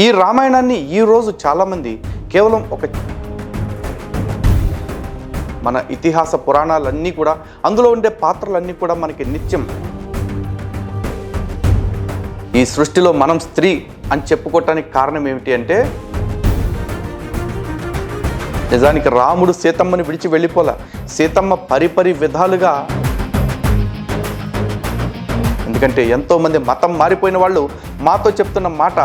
ఈ రామాయణాన్ని ఈరోజు చాలామంది కేవలం మన ఇతిహాస పురాణాలన్నీ కూడా, అందులో ఉండే పాత్రలన్నీ కూడా మనకి నిత్యం ఈ సృష్టిలో మనం స్త్రీ అని చెప్పుకోవటానికి కారణం ఏమిటి అంటే, నిజానికి రాముడు సీతమ్మని విడిచి వెళ్ళిపోలా. సీతమ్మ పరిపరి విధాలుగా, ఎందుకంటే ఎంతోమంది మతం మారిపోయిన వాళ్ళు మాతో చెప్తున్న మాట,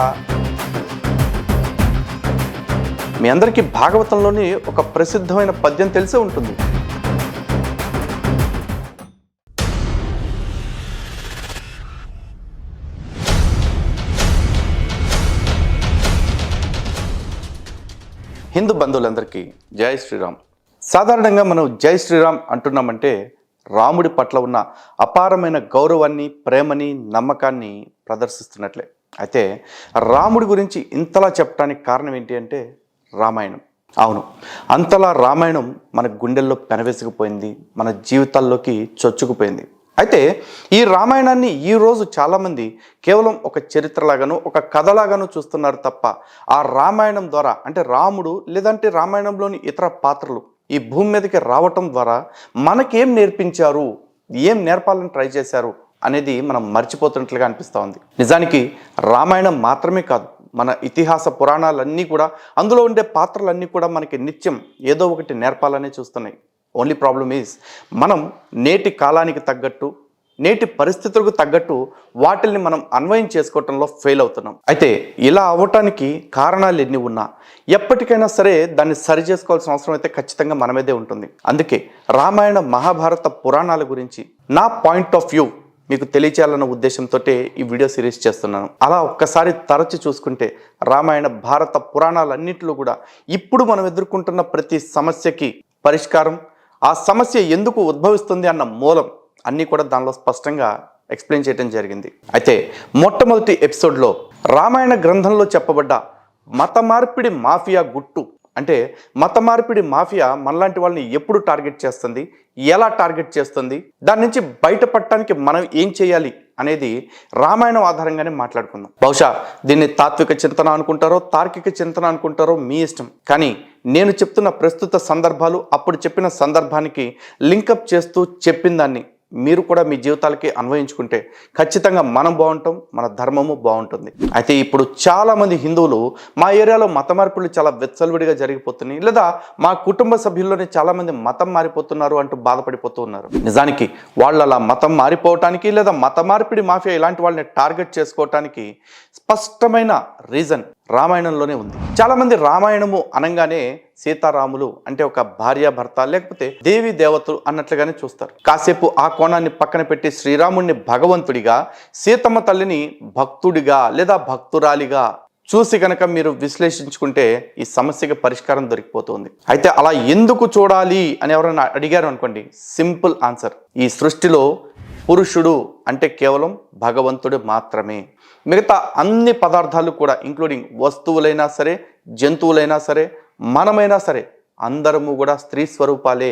మీ అందరికీ భాగవతంలోని ఒక ప్రసిద్ధమైన పద్యం తెలిసే ఉంటుంది. హిందూ బంధువులందరికీ జై శ్రీరామ్. సాధారణంగా మనం జై శ్రీరామ్ అంటున్నామంటే రాముడి పట్ల ఉన్న అపారమైన గౌరవాన్ని, ప్రేమని, నమ్మకాన్ని ప్రదర్శిస్తున్నట్లే. అయితే రాముడి గురించి ఇంతలా చెప్పడానికి కారణం ఏంటి అంటే రామాయణం. అవును, అంతలా రామాయణం మన గుండెల్లో పెనవేసుకుపోయింది, మన జీవితాల్లోకి చొచ్చుకుపోయింది. అయితే ఈ రామాయణాన్ని ఈరోజు చాలామంది కేవలం ఒక చరిత్రలాగాను, ఒక కథలాగాను చూస్తున్నారు తప్ప, ఆ రామాయణం ద్వారా అంటే రాముడు లేదంటే రామాయణంలోని ఇతర పాత్రలు ఈ భూమి మీదకి రావటం ద్వారా మనకేం నేర్పించారు, ఏం నేర్పాలని ట్రై చేశారు అనేది మనం మర్చిపోతున్నట్లుగా అనిపిస్తూ ఉంది. నిజానికి రామాయణం మాత్రమే కాదు, మన ఇతిహాస పురాణాలన్నీ కూడా, అందులో ఉండే పాత్రలన్నీ కూడా మనకి నిత్యం ఏదో ఒకటి నేర్పాలనే చూస్తున్నాయి. ఓన్లీ ప్రాబ్లమ్ ఈజ్ మనం నేటి కాలానికి తగ్గట్టు, నేటి పరిస్థితులకు తగ్గట్టు వాటిల్ని మనం అన్వయం చేసుకోవటంలో ఫెయిల్ అవుతున్నాం. అయితే ఇలా అవ్వటానికి కారణాలు ఎన్ని ఉన్నా ఎప్పటికైనా సరే దాన్ని సరి చేసుకోవాల్సిన అవసరం అయితే ఖచ్చితంగా మన మీదే ఉంటుంది. అందుకే రామాయణ, మహాభారత పురాణాల గురించి నా పాయింట్ ఆఫ్ వ్యూ మీకు తెలియచేయాలన్న ఉద్దేశంతో ఈ వీడియో సిరీస్ చేస్తున్నాను. అలా ఒక్కసారి తరచి చూసుకుంటే రామాయణ, భారత పురాణాలన్నింటిలో కూడా ఇప్పుడు మనం ఎదుర్కొంటున్న ప్రతి సమస్యకి పరిష్కారం, ఆ సమస్య ఎందుకు ఉద్భవిస్తుంది అన్న మూలం అన్నీ కూడా దానిలో స్పష్టంగా ఎక్స్ప్లెయిన్ చేయడం జరిగింది. అయితే మొట్టమొదటి ఎపిసోడ్లో రామాయణ గ్రంథంలో చెప్పబడ్డ మత మార్పిడి మాఫియా గుట్టు, అంటే మత మార్పిడి మాఫియా మనలాంటి వాళ్ళని ఎప్పుడు టార్గెట్ చేస్తుంది, ఎలా టార్గెట్ చేస్తుంది, దాని నుంచి బయటపడటానికి మనం ఏం చేయాలి అనేది రామాయణం ఆధారంగానే మాట్లాడుకుందాం. బహుశా దీన్ని తాత్విక చింతన అనుకుంటారో, తార్కిక చింతన అనుకుంటారో మీ ఇష్టం. కానీ నేను చెప్తున్న ప్రస్తుత సందర్భాలు అప్పుడు చెప్పిన సందర్భానికి లింకప్ చేస్తూ చెప్పిన దాన్ని మీరు కూడా మీ జీవితాలకి అన్వయించుకుంటే ఖచ్చితంగా మనం బాగుంటాం, మన ధర్మము బాగుంటుంది. అయితే ఇప్పుడు చాలామంది హిందువులు మా ఏరియాలో మత మార్పులు చాలా వెచ్చలవిడిగా జరిగిపోతున్నాయి, లేదా మా కుటుంబ సభ్యుల్లోనే చాలామంది మతం మారిపోతున్నారు అంటూ బాధపడిపోతూ ఉన్నారు. నిజానికి వాళ్ళు అలా మతం మారిపోవటానికి, లేదా మత మార్పిడి మాఫియా ఇలాంటి వాళ్ళని టార్గెట్ చేసుకోవటానికి స్పష్టమైన రీజన్ రామాయణంలోనే ఉంది. చాలామంది రామాయణము అనగానే సీతారాములు అంటే ఒక భార్య భర్త లేకపోతే దేవి దేవతలు అన్నట్లుగానే చూస్తారు. కాసేపు ఆ కోణాన్ని పక్కన పెట్టి శ్రీరాముడిని భగవంతుడిగా, సీతమ్మ తల్లిని భక్తుడిగా లేదా భక్తురాలిగా చూసి కనుక మీరు విశ్లేషించుకుంటే ఈ సమస్యకి పరిష్కారం దొరికిపోతుంది. అయితే అలా ఎందుకు చూడాలి అని ఎవరైనా అడిగారు అనుకోండి, సింపుల్ ఆన్సర్, ఈ సృష్టిలో పురుషుడు అంటే కేవలం భగవంతుడు మాత్రమే. మిగతా అన్ని పదార్థాలు కూడా, ఇంక్లూడింగ్ వస్తువులైనా సరే, జంతువులైనా సరే, మనమైనా సరే, అందరము కూడా స్త్రీ స్వరూపాలే.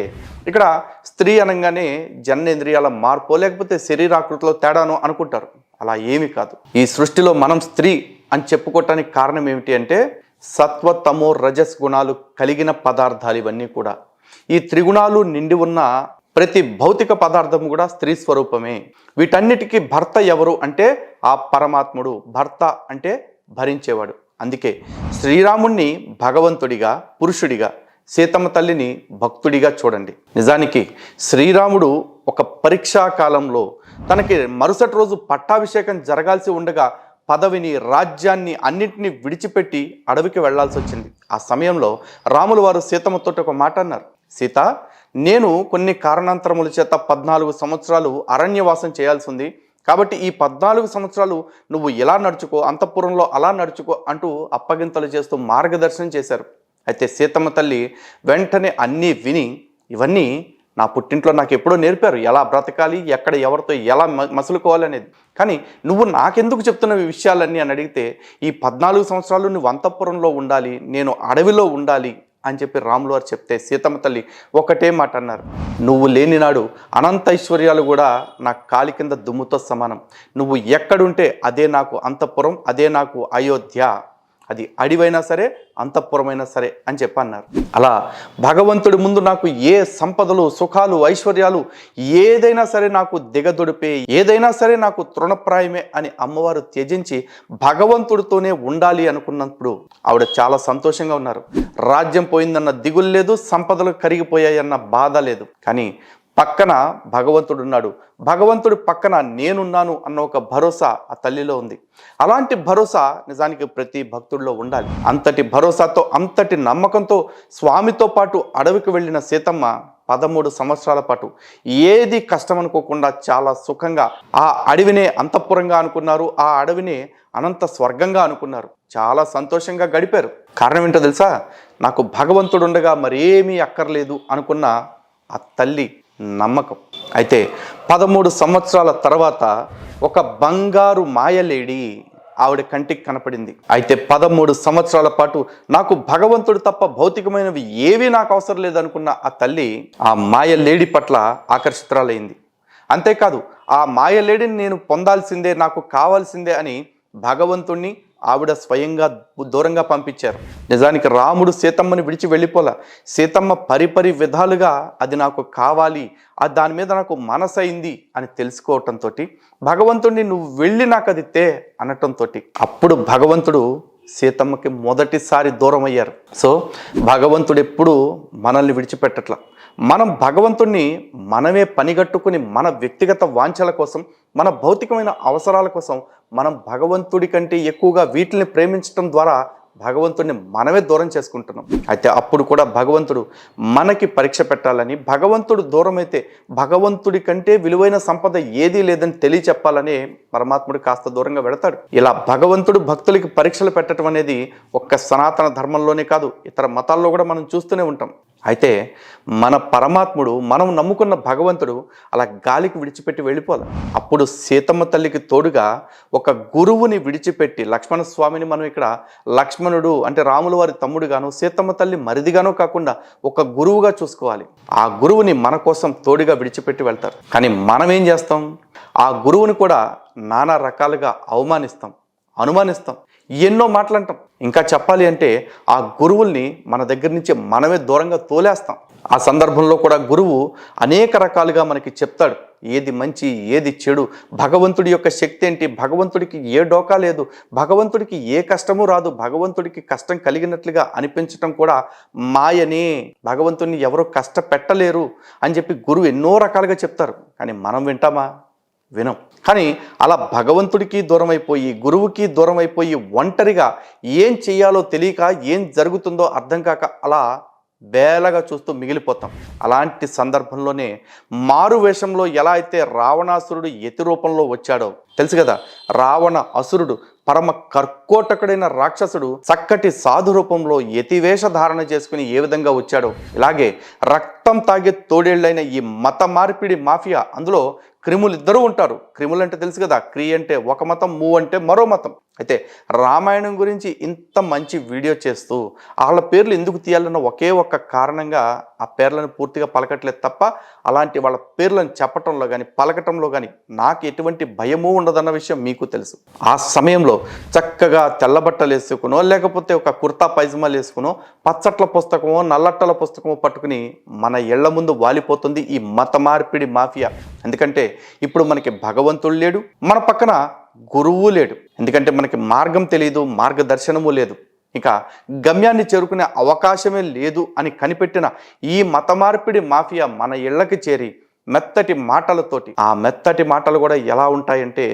ఇక్కడ స్త్రీ అనగానే జననేంద్రియాల మార్పు లేకపోతే శరీరాకృతిలో తేడాను అనుకుంటారు. అలా ఏమీ కాదు. ఈ సృష్టిలో మనం స్త్రీ అని చెప్పుకోవటానికి కారణం ఏమిటి అంటే సత్వ, తమో, రజస్ గుణాలు కలిగిన పదార్థాలు ఇవన్నీ కూడా. ఈ త్రిగుణాలు నిండి ఉన్న ప్రతి భౌతిక పదార్థం కూడా స్త్రీ స్వరూపమే. వీటన్నిటికీ భర్త ఎవరు అంటే ఆ పరమాత్ముడు. భర్త అంటే భరించేవాడు. అందుకే శ్రీరాముణ్ణి భగవంతుడిగా, పురుషుడిగా, సీతమ్మ తల్లిని భక్తుడిగా చూడండి. నిజానికి శ్రీరాముడు ఒక పరీక్షా కాలంలో తనకి మరుసటి రోజు పట్టాభిషేకం జరగాల్సి ఉండగా పదవిని, రాజ్యాన్ని అన్నింటినీ విడిచిపెట్టి అడవికి వెళ్లాల్సి వచ్చింది. ఆ సమయంలో రాములు వారు సీతమ్మతో ఒక మాట అన్నారు, సీత, నేను కొన్ని కారణాంతరముల చేత 14 సంవత్సరాలు అరణ్యవాసం చేయాల్సి ఉంది, కాబట్టి ఈ 14 సంవత్సరాలు నువ్వు ఇలా నడుచుకో, అంతఃపురంలో అలా నడుచుకో అంటూ అప్పగింతలు చేస్తూ మార్గదర్శనం చేశారు. అయితే సీతమ్మ తల్లి వెంటనే అన్నీ విని, ఇవన్నీ నా పుట్టింట్లో నాకు ఎప్పుడో నేర్పారు, ఎలా బ్రతకాలి, ఎక్కడ ఎవరితో ఎలా మసులుకోవాలి అనేది, కానీ నువ్వు నాకెందుకు చెప్తున్న ఈ విషయాలన్నీ అని అడిగితే, ఈ 14 సంవత్సరాలు నువ్వు అంతఃపురంలో ఉండాలి, నేను అడవిలో ఉండాలి అని చెప్పి రాములు వారు చెప్తే సీతమ్మ తల్లి ఒకటే మాట అన్నారు, నువ్వు లేని నాడు అనంత ఐశ్వర్యాలు కూడా నా కాలి కింద దుమ్ముతో సమానం. నువ్వు ఎక్కడుంటే అదే నాకు అంతఃపురం, అదే నాకు అయోధ్య. అది అడివైనా సరే అంతఃపురమైనా సరే అని చెప్పి అన్నారు. అలా భగవంతుడి ముందు నాకు ఏ సంపదలు, సుఖాలు, ఐశ్వర్యాలు ఏదైనా సరే నాకు దిగదొడిపే, ఏదైనా సరే నాకు తృణప్రాయమే అని అమ్మవారు త్యజించి భగవంతుడితోనే ఉండాలి అనుకున్నప్పుడు ఆవిడ చాలా సంతోషంగా ఉన్నారు. రాజ్యం పోయిందన్న దిగులు లేదు, సంపదలు కరిగిపోయాయన్న బాధ లేదు. కానీ పక్కన భగవంతుడు ఉన్నాడు, భగవంతుడి పక్కన నేనున్నాను అన్న ఒక భరోసా ఆ తల్లిలో ఉంది. అలాంటి భరోసా నిజానికి ప్రతి భక్తుడిలో ఉండాలి. అంతటి భరోసాతో, అంతటి నమ్మకంతో స్వామితో పాటు అడవికి వెళ్ళిన సీతమ్మ 13 సంవత్సరాల పాటు ఏది కష్టం అనుకోకుండా చాలా సుఖంగా ఆ అడవినే అంతఃపురంగా అనుకున్నారు, ఆ అడవినే అనంత స్వర్గంగా అనుకున్నారు. చాలా సంతోషంగా గడిపారు. కారణం ఏంటో తెలుసా? నాకు భగవంతుడు ఉండగా మరేమీ అక్కర్లేదు అనుకున్న ఆ తల్లి నమ్మకం. అయితే 13 సంవత్సరాల తర్వాత ఒక బంగారు మాయలేడి ఆవిడ కంటికి కనపడింది. అయితే 13 సంవత్సరాల పాటు నాకు భగవంతుడు తప్ప భౌతికమైనవి ఏవీ నాకు అవసరం లేదనుకున్న ఆ తల్లి ఆ మాయలేడి పట్ల ఆకర్షితురాలైంది. అంతేకాదు ఆ మాయలేడిని నేను పొందాల్సిందే, నాకు కావాల్సిందే అని భగవంతుణ్ణి ఆవిడ స్వయంగా దూరంగా పంపించారు. నిజానికి రాముడు సీతమ్మని విడిచి వెళ్ళిపోలా. సీతమ్మ పరిపరి విధాలుగా అది నాకు కావాలి, దాని మీద నాకు మనసైంది అని తెలుసుకోవటంతో భగవంతుడిని నువ్వు వెళ్ళి నాకు అది తే అనటంతో అప్పుడు భగవంతుడు సీతమ్మకి మొదటిసారి దూరం అయ్యారు. సో భగవంతుడు ఎప్పుడూ మనల్ని విడిచిపెట్టట్లా. మనం భగవంతుణ్ణి మనమే పనిగట్టుకుని మన వ్యక్తిగత వాంఛల కోసం, మన భౌతికమైన అవసరాల కోసం మనం భగవంతుడి కంటే ఎక్కువగా వీటిని ప్రేమించడం ద్వారా భగవంతుడిని మనమే దూరం చేసుకుంటున్నాం. అయితే అప్పుడు కూడా భగవంతుడు మనకి పరీక్ష పెట్టాలని, భగవంతుడు దూరం అయితే భగవంతుడి కంటే విలువైన సంపద ఏదీ లేదని తెలియచెప్పాలని పరమాత్ముడు కాస్త దూరంగా వెడతాడు. ఇలా భగవంతుడు భక్తులకి పరీక్షలు పెట్టడం అనేది ఒక్క సనాతన ధర్మంలోనే కాదు, ఇతర మతాల్లో కూడా మనం చూస్తూనే ఉంటాం. అయితే మన పరమాత్ముడు, మనం నమ్ముకున్న భగవంతుడు అలా గాలికి విడిచిపెట్టి వెళ్ళిపోవాలి. అప్పుడు సీతమ్మ తల్లికి తోడుగా ఒక గురువుని విడిచిపెట్టి, లక్ష్మణ స్వామిని మనం ఇక్కడ లక్ష్మణుడు అంటే రాముల వారి తమ్ముడుగాను, సీతమ్మ తల్లి మరిదిగానో కాకుండా ఒక గురువుగా చూసుకోవాలి. ఆ గురువుని మన కోసం తోడుగా విడిచిపెట్టి వెళ్తారు. కానీ మనం ఏం చేస్తాం? ఆ గురువుని కూడా నానా రకాలుగా అవమానిస్తాం, అనుమానిస్తాం, ఎన్నో మాటలంటాం. ఇంకా చెప్పాలి అంటే ఆ గురువుల్ని మన దగ్గర నుంచి మనమే దూరంగా తోలేస్తాం. ఆ సందర్భంలో కూడా గురువు అనేక రకాలుగా మనకి చెప్తాడు, ఏది మంచి ఏది చెడు, భగవంతుడి యొక్క శక్తి ఏంటి, భగవంతుడికి ఏ డోకా లేదు, భగవంతుడికి ఏ కష్టము రాదు, భగవంతుడికి కష్టం కలిగినట్లుగా అనిపించటం కూడా మాయనే, భగవంతుడిని ఎవరో కష్టపెట్టలేరు అని చెప్పి గురువు ఎన్నో రకాలుగా చెప్తారు. కానీ మనం వింటామా? వినం. కానీ అలా భగవంతుడికి దూరం అయిపోయి, గురువుకి దూరం అయిపోయి, ఒంటరిగా ఏం చెయ్యాలో తెలియక, ఏం జరుగుతుందో అర్థం కాక అలా బేలగా చూస్తూ మిగిలిపోతాం. అలాంటి సందర్భంలోనే మారు వేషంలో ఎలా అయితే రావణాసురుడు యతి రూపంలో వచ్చాడో తెలుసు కదా. రావణ అసురుడు పరమ కర్కోటకుడైన రాక్షసుడు చక్కటి సాధు రూపంలో యతివేష ధారణ చేసుకుని ఏ విధంగా వచ్చాడో, ఇలాగే రక్తం తాగే తోడేళ్లైన ఈ మత మార్పిడి మాఫియా, అందులో క్రిములు ఇద్దరు ఉంటారు. క్రిములు అంటే తెలుసు కదా, క్రి అంటే ఒక మతం, ము అంటే మరో మతం. అయితే రామాయణం గురించి ఇంత మంచి వీడియో చేస్తూ వాళ్ళ పేర్లు ఎందుకు తీయాలన్న ఒకే ఒక్క కారణంగా ఆ పేర్లను పూర్తిగా పలకట్లేదు తప్ప, అలాంటి వాళ్ళ పేర్లను చెప్పటంలో కానీ పలకటంలో కానీ నాకు ఎటువంటి భయమూ ఉండదన్న విషయం మీకు తెలుసు. ఆ సమయంలో చక్కగా తెల్లబట్టలు వేసుకునో, లేకపోతే ఒక కుర్తా పైజమాలు వేసుకునో, పచ్చట్ల పుస్తకమో నల్లట్టల పుస్తకమో పట్టుకుని మన ఇళ్ల ముందు వాలిపోతుంది ఈ మత మార్పిడి మాఫియా. ఎందుకంటే ఇప్పుడు మనకి భగవంతుడు లేడు, మన పక్కన గురువు లేడు. ఎందుకంటే మనకి మార్గం తెలియదు, మార్గదర్శనము లేదు, ఇక గమ్యాన్ని చేరుకునే అవకాశమే లేదు అని కనిపెట్టిన ఈ మత మార్పిడి మాఫియా మన ఇళ్లకి చేరి మెత్తటి మాటలతోటి, ఆ మెత్తటి మాటలు కూడా ఎలా ఉంటాయంటే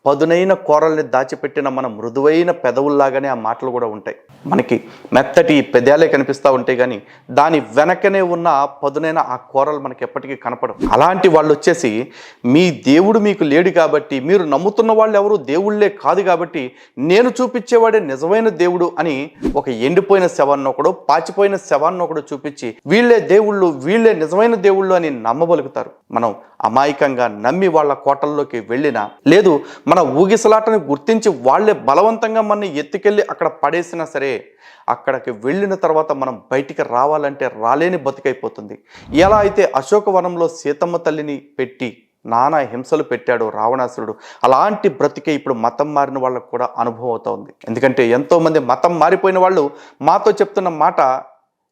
పదునైన కూరల్ని దాచిపెట్టిన మన మృదువైన పెదవుల్లాగానే ఆ మాటలు కూడా ఉంటాయి. మనకి మెత్తటి పెదాలే కనిపిస్తూ ఉంటాయి, కానీ దాని వెనకనే ఉన్న పదునైన ఆ కూరలు మనకి ఎప్పటికీ కనపడవు. అలాంటి వాళ్ళు వచ్చేసి మీ దేవుడు మీకు లేడు కాబట్టి, మీరు నమ్ముతున్న వాళ్ళు ఎవరు దేవుళ్ళే కాదు కాబట్టి, నేను చూపించేవాడే నిజమైన దేవుడు అని ఒక ఎండిపోయిన శవాన్ని ఒకడు, పాచిపోయిన శవాన్ని ఒకడు చూపించి వీళ్ళే దేవుళ్ళు, వీళ్ళే నిజమైన దేవుళ్ళు అని నమ్మబలుగుతారు. మనం అమాయకంగా నమ్మి వాళ్ళ కోటల్లోకి వెళ్ళినా, లేదు మన ఊగిసలాటను గుర్తించి వాళ్లే బలవంతంగా మనని ఎత్తుకెళ్ళి అక్కడ పడేసినా సరే, అక్కడికి వెళ్ళిన తర్వాత మనం బయటికి రావాలంటే రాలేని బతికైపోతుంది. ఎలా అయితే అశోకవనంలో సీతమ్మ తల్లిని పెట్టి నానా హింసలు పెట్టాడు రావణాసురుడు. అలాంటి బ్రతికే ఇప్పుడు మతం మారిన వాళ్ళకు కూడా అనుభవం అవుతుంది. ఎందుకంటే ఎంతోమంది మతం మారిపోయిన వాళ్ళు మాతో చెప్తున్న మాట,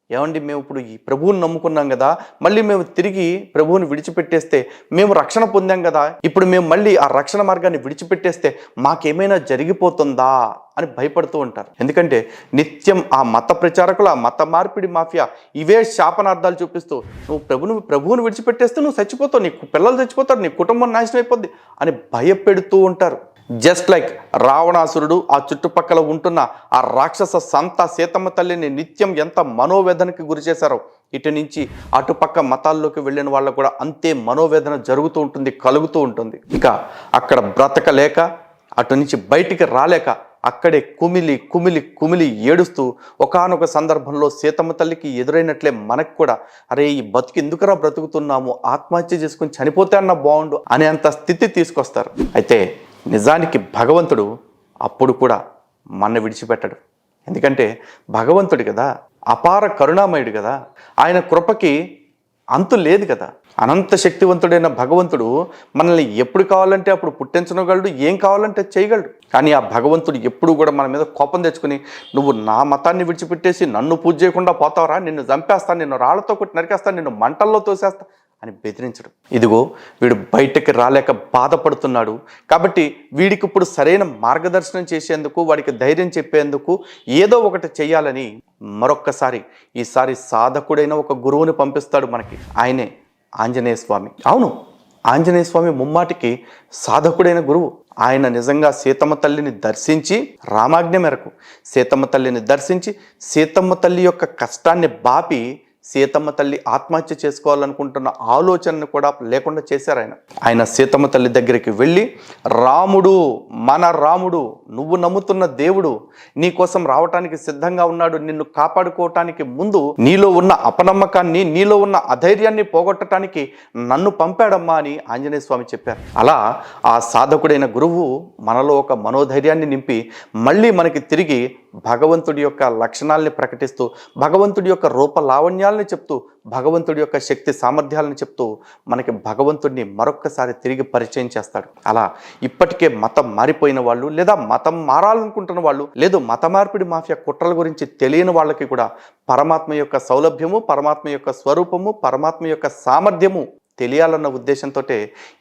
ఏమండి మేము ఇప్పుడు ఈ ప్రభువుని నమ్ముకున్నాం కదా, మళ్ళీ మేము తిరిగి ప్రభువుని విడిచిపెట్టేస్తే మేము రక్షణ పొందాం కదా, ఇప్పుడు మేము మళ్ళీ ఆ రక్షణ మార్గాన్ని విడిచిపెట్టేస్తే మాకేమైనా జరిగిపోతుందా అని భయపడుతూ ఉంటారు. ఎందుకంటే నిత్యం ఆ మత ప్రచారకులు, ఆ మత మార్పిడి మాఫియా ఇవే శాపనార్థాలు చూపిస్తూ నువ్వు ప్రభువుని విడిచిపెట్టేస్తే నువ్వు చచ్చిపోతావు, నీ పిల్లలు చచ్చిపోతారు, నీ కుటుంబం నాశనం అయిపోద్ది అని భయపెడుతూ ఉంటారు. జస్ట్ లైక్ రావణాసురుడు ఆ చుట్టుపక్కల ఉంటున్న ఆ రాక్షస సంత సీతమ్మ తల్లిని నిత్యం ఎంత మనోవేదనకి గురి చేశారో, ఇటు నుంచి అటుపక్క మతాల్లోకి వెళ్ళిన వాళ్ళకు కూడా అంతే మనోవేదన జరుగుతూ ఉంటుంది, కలుగుతూ ఉంటుంది. ఇక అక్కడ బ్రతకలేక అటు నుంచి బయటికి రాలేక అక్కడే కుమిలి కుమిలి కుమిలి ఏడుస్తూ ఒకానొక సందర్భంలో సీతమ్మ తల్లికి ఎదురైనట్లే మనకు కూడా అరే ఈ బతుకు ఎందుకురా బ్రతుకుతున్నాము, ఆత్మహత్య చేసుకుని చనిపోతే అన్న బాగుండు అనేంత స్థితి తీసుకొస్తారు. అయితే నిజానికి భగవంతుడు అప్పుడు కూడా మన విడిచిపెట్టడు. ఎందుకంటే భగవంతుడు కదా, అపార కరుణామయుడు కదా, ఆయన కృపకి అంతు లేదు కదా. అనంత శక్తివంతుడైన భగవంతుడు మనల్ని ఎప్పుడు కావాలంటే అప్పుడు పుట్టించగలడు, ఏం కావాలంటే చేయగలడు. కానీ ఆ భగవంతుడు ఎప్పుడు కూడా మన మీద కోపం తెచ్చుకుని నువ్వు నా మతాన్ని విడిచిపెట్టేసి నన్ను పూజ చేయకుండా పోతావరా, నిన్ను చంపేస్తాను, నిన్ను రాళ్లతో కొట్టి నరికేస్తాను, నిన్ను మంటల్లో తోసేస్తా అని బెదిరించడు. ఇదిగో వీడు బయటకి రాలేక బాధపడుతున్నాడు కాబట్టి వీడికి ఇప్పుడు సరైన మార్గదర్శనం చేసేందుకు, వాడికి ధైర్యం చెప్పేందుకు ఏదో ఒకటి చెయ్యాలని మరొక్కసారి ఈసారి సాధకుడైన ఒక గురువుని పంపిస్తాడు మనకి. ఆయనే ఆంజనేయ స్వామి. అవును, ఆంజనేయ స్వామి ముమ్మాటికి సాధకుడైన గురువు. ఆయన నిజంగా సీతమ్మ తల్లిని దర్శించి, రామాజ్ఞ మేరకు సీతమ్మ తల్లిని దర్శించి సీతమ్మ తల్లి యొక్క కష్టాన్ని బాపి సీతమ్మ తల్లి ఆత్మహత్య చేసుకోవాలనుకుంటున్న ఆలోచనను కూడా లేకుండా చేశారు. ఆయన సీతమ్మ తల్లి దగ్గరికి వెళ్ళి, రాముడు, మన రాముడు, నువ్వు నమ్ముతున్న దేవుడు నీ కోసం రావటానికి సిద్ధంగా ఉన్నాడు, నిన్ను కాపాడుకోవటానికి ముందు నీలో ఉన్న అపనమ్మకాన్ని, నీలో ఉన్న అధైర్యాన్ని పోగొట్టడానికి నన్ను పంపాడమ్మా అని ఆంజనేయ స్వామి చెప్పారు. అలా ఆ సాధకుడైన గురువు మనలో ఒక మనోధైర్యాన్ని నింపి మళ్ళీ మనకి తిరిగి భగవంతుడి యొక్క లక్షణాలని ప్రకటిస్తూ, భగవంతుడి యొక్క రూప లావణ్యాలని చెప్తూ, భగవంతుడి యొక్క శక్తి సామర్థ్యాలను చెప్తూ మనకి భగవంతుడిని మరొక్కసారి తిరిగి పరిచయం చేస్తాడు. అలా ఇప్పటికే మతం మారిపోయిన వాళ్ళు, లేదా మతం మారాలనుకుంటున్న వాళ్ళు, లేదు మత మార్పిడి మాఫియా కుట్రల గురించి తెలియని వాళ్ళకి కూడా పరమాత్మ యొక్క సౌలభ్యము, పరమాత్మ యొక్క స్వరూపము, పరమాత్మ యొక్క సామర్థ్యము తెలియాలన్న ఉద్దేశంతో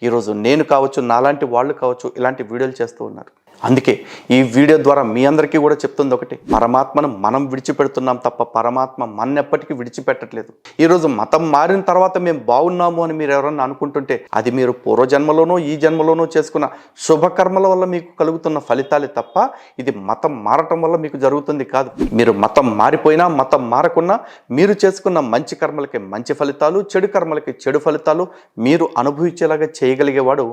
ఈరోజు నేను కావచ్చు, నాలాంటి వాళ్ళు కావచ్చు, ఇలాంటి వీడియోలు చేస్తూ ఉన్నారు. అందుకే ఈ వీడియో ద్వారా మీ అందరికీ కూడా చెప్తుంది ఒకటి, పరమాత్మను మనం విడిచిపెడుతున్నాం తప్ప పరమాత్మ మన్నెప్పటికీ విడిచిపెట్టట్లేదు. ఈరోజు మతం మారిన తర్వాత మేము బాగున్నాము అని మీరు ఎవరన్నా అనుకుంటుంటే అది మీరు పూర్వజన్మలోనో ఈ జన్మలోనో చేసుకున్న శుభకర్మల వల్ల మీకు కలుగుతున్న ఫలితాలే తప్ప ఇది మతం మారటం వల్ల మీకు జరుగుతుంది కాదు. మీరు మతం మారిపోయినా మతం మారకున్నా మీరు చేసుకున్న మంచి కర్మలకి మంచి ఫలితాలు, చెడు కర్మలకి చెడు ఫలితాలు మీరు అనుభవించేలాగా చేయగలిగేవాడు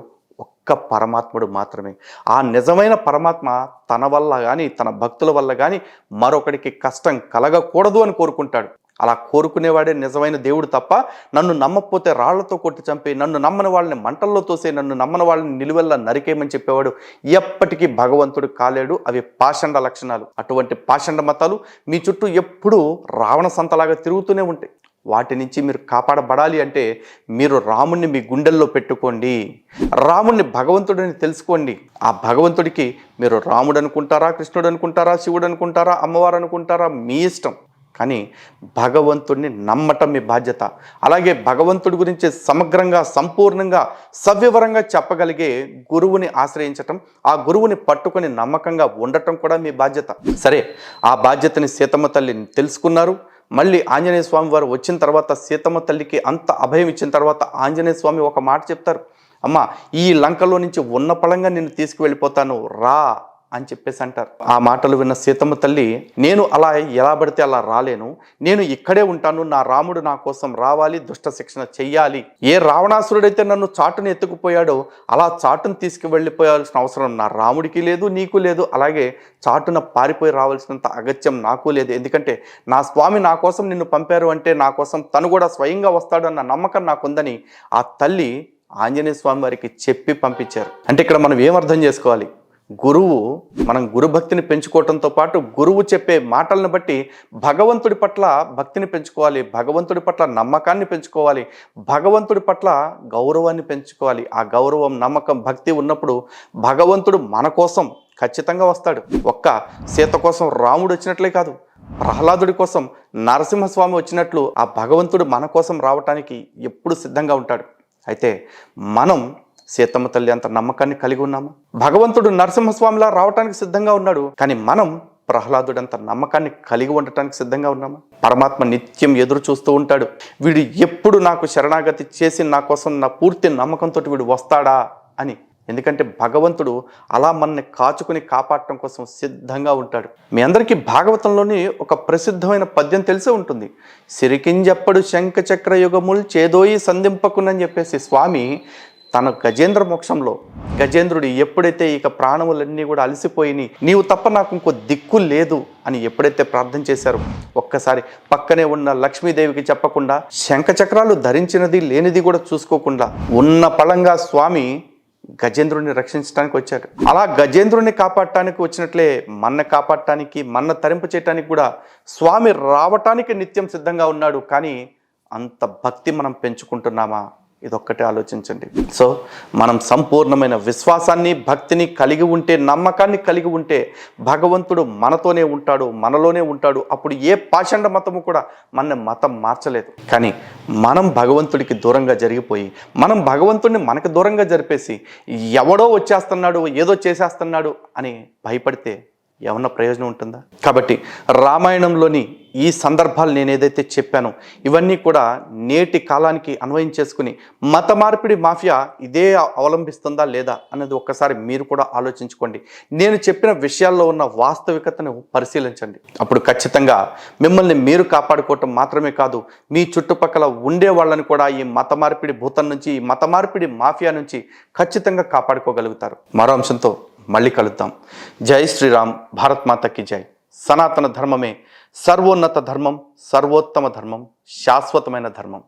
ఒక్క పరమాత్ముడు మాత్రమే. ఆ నిజమైన పరమాత్మ తన వల్ల కానీ, తన భక్తుల వల్ల కానీ మరొకడికి కష్టం కలగకూడదు అని కోరుకుంటాడు. అలా కోరుకునేవాడే నిజమైన దేవుడు తప్ప నన్ను నమ్మకపోతే రాళ్లతో కొట్టి చంపే, నన్ను నమ్మని వాళ్ళని మంటల్లో తోసే, నన్ను నమ్మని వాళ్ళని నిలువెల్లా నరికేయమని చెప్పేవాడు ఎప్పటికీ భగవంతుడు కాలేడు. అవి పాషండ లక్షణాలు. అటువంటి పాషండ మతాలు మీ చుట్టూ ఎప్పుడూ రావణ సంతలాగా తిరుగుతూనే ఉంటాయి. వాటి నుంచి మీరు కాపాడబడాలి అంటే మీరు రాముణ్ణి మీ గుండెల్లో పెట్టుకోండి, రాముణ్ణి భగవంతుడిని తెలుసుకోండి. ఆ భగవంతుడికి మీరు రాముడు అనుకుంటారా, కృష్ణుడు అనుకుంటారా, శివుడు అనుకుంటారా, అమ్మవారు అనుకుంటారా, మీ ఇష్టం. కానీ భగవంతుడిని నమ్మటం మీ బాధ్యత. అలాగే భగవంతుడి గురించి సమగ్రంగా, సంపూర్ణంగా, సవివరంగా చెప్పగలిగే గురువుని ఆశ్రయించటం, ఆ గురువుని పట్టుకొని నమ్మకంగా ఉండటం కూడా మీ బాధ్యత. సరే, ఆ బాధ్యతని సీతమ్మ తల్లిని తెలుసుకున్నారు. మళ్ళీ ఆంజనేయ స్వామి వారు వచ్చిన తర్వాత సీతమ్మ తల్లికి అంత అభయం ఇచ్చిన తర్వాత ఆంజనేయ స్వామి ఒక మాట చెప్తారు, అమ్మా ఈ లంకలో నుంచి ఉన్న పళంగా నిన్ను తీసుకువెళ్ళిపోతాను రా అని చెప్పేసి అంటారు. ఆ మాటలు విన్న సీతమ్మ తల్లి, నేను అలా ఎలా పడితే అలా రాలేను, నేను ఇక్కడే ఉంటాను, నా రాముడు నా కోసం రావాలి, దుష్ట శిక్షణ చెయ్యాలి. ఏ రావణాసురుడైతే నన్ను చాటును ఎత్తుకుపోయాడో అలా చాటును తీసుకువెళ్ళిపోయాల్సిన అవసరం నా రాముడికి లేదు, నీకు లేదు. అలాగే చాటున పారిపోయి రావాల్సినంత అగత్యం నాకు లేదు. ఎందుకంటే నా స్వామి నా కోసం నిన్ను పంపారు అంటే నా కోసం తను కూడా స్వయంగా వస్తాడు అన్న నమ్మకం నాకుందని ఆ తల్లి ఆంజనేయ స్వామి వారికి చెప్పి పంపించారు. అంటే ఇక్కడ మనం ఏం అర్థం చేసుకోవాలి, గురువు మనం గురుభక్తిని పెంచుకోవటంతో పాటు గురువు చెప్పే మాటలను బట్టి భగవంతుడి పట్ల భక్తిని పెంచుకోవాలి, భగవంతుడి పట్ల నమ్మకాన్ని పెంచుకోవాలి, భగవంతుడి పట్ల గౌరవాన్ని పెంచుకోవాలి. ఆ గౌరవం, నమ్మకం, భక్తి ఉన్నప్పుడు భగవంతుడు మన కోసం ఖచ్చితంగా వస్తాడు. ఒక్క సీత కోసం రాముడు వచ్చినట్లే కాదు, ప్రహ్లాదుడి కోసం నరసింహస్వామి వచ్చినట్లు ఆ భగవంతుడు మన కోసం రావటానికి ఎప్పుడు సిద్ధంగా ఉంటాడు. అయితే మనం సీతమ్మ తల్లి అంత నమ్మకాన్ని కలిగి ఉన్నాము. భగవంతుడు నరసింహస్వామిలా రావటానికి సిద్ధంగా ఉన్నాడు, కానీ మనం ప్రహ్లాదుడంత నమ్మకాన్ని కలిగి ఉండటానికి సిద్ధంగా ఉన్నాము. పరమాత్మ నిత్యం ఎదురు చూస్తూ ఉంటాడు, వీడు ఎప్పుడు నాకు శరణాగతి చేసి నా కోసం నా పూర్తి నమ్మకంతో వీడు వస్తాడా అని. ఎందుకంటే భగవంతుడు అలా మనల్ని కాచుకుని కాపాడటం కోసం సిద్ధంగా ఉంటాడు. మీ అందరికీ భాగవతంలోని ఒక ప్రసిద్ధమైన పద్యం తెలిసే ఉంటుంది. సిరికింజప్పుడు శంఖ చక్ర యుగముల్ చేదోయి సంధింపకునని చెప్పేసి స్వామి తన గజేంద్ర మోక్షంలో గజేంద్రుడు ఎప్పుడైతే ఇక ప్రాణములన్నీ కూడా అలసిపోయినాయి, నీవు తప్ప నాకు ఇంకో దిక్కు లేదు అని ఎప్పుడైతే ప్రార్థన చేశారో, ఒక్కసారి పక్కనే ఉన్న లక్ష్మీదేవికి చెప్పకుండా, శంఖ చక్రాలు ధరించినది లేనిది కూడా చూసుకోకుండా ఉన్న పళంగా స్వామి గజేంద్రుడిని రక్షించడానికి వచ్చాడు. అలా గజేంద్రుడిని కాపాడటానికి వచ్చినట్లే మన్న కాపాడటానికి, మన్న తరింపు చేయటానికి కూడా స్వామి రావటానికి నిత్యం సిద్ధంగా ఉన్నాడు. కానీ అంత భక్తి మనం పెంచుకుంటున్నామా? ఇదొక్కటే ఆలోచించండి. సో మనం సంపూర్ణమైన విశ్వాసాన్ని, భక్తిని కలిగి ఉంటే, నమ్మకాన్ని కలిగి ఉంటే భగవంతుడు మనతోనే ఉంటాడు, మనలోనే ఉంటాడు. అప్పుడు ఏ పాషండ మతము కూడా మన మతం మార్చలేదు. కానీ మనం భగవంతుడికి దూరంగా జరిగిపోయి, మనం భగవంతుడిని మనకు దూరంగా జరిపేసి ఎవడో వచ్చేస్తున్నాడు, ఏదో చేసేస్తున్నాడు అని భయపడితే ఏమన్నా ప్రయోజనం ఉంటుందా? కాబట్టి రామాయణంలోని ఈ సందర్భాలు నేను ఏదైతే చెప్పానో ఇవన్నీ కూడా నేటి కాలానికి అన్వయం చేసుకుని మత మార్పిడి మాఫియా ఇదే అవలంబిస్తుందా లేదా అనేది ఒక్కసారి మీరు కూడా ఆలోచించుకోండి. నేను చెప్పిన విషయాల్లో ఉన్న వాస్తవికతను పరిశీలించండి. అప్పుడు ఖచ్చితంగా మిమ్మల్ని మీరు కాపాడుకోవటం మాత్రమే కాదు, మీ చుట్టుపక్కల ఉండే వాళ్ళని కూడా ఈ మత మార్పిడి భూతం నుంచి, ఈ మత మార్పిడి మాఫియా నుంచి ఖచ్చితంగా కాపాడుకోగలుగుతారు. మరో అంశంతో మళ్ళీ కలుద్దాం. జై శ్రీరామ్. భారత్ మాతకి జై. సనాతన ధర్మమే సర్వోన్నత ధర్మం, సర్వోత్తమ ధర్మం, శాశ్వతమైన ధర్మం.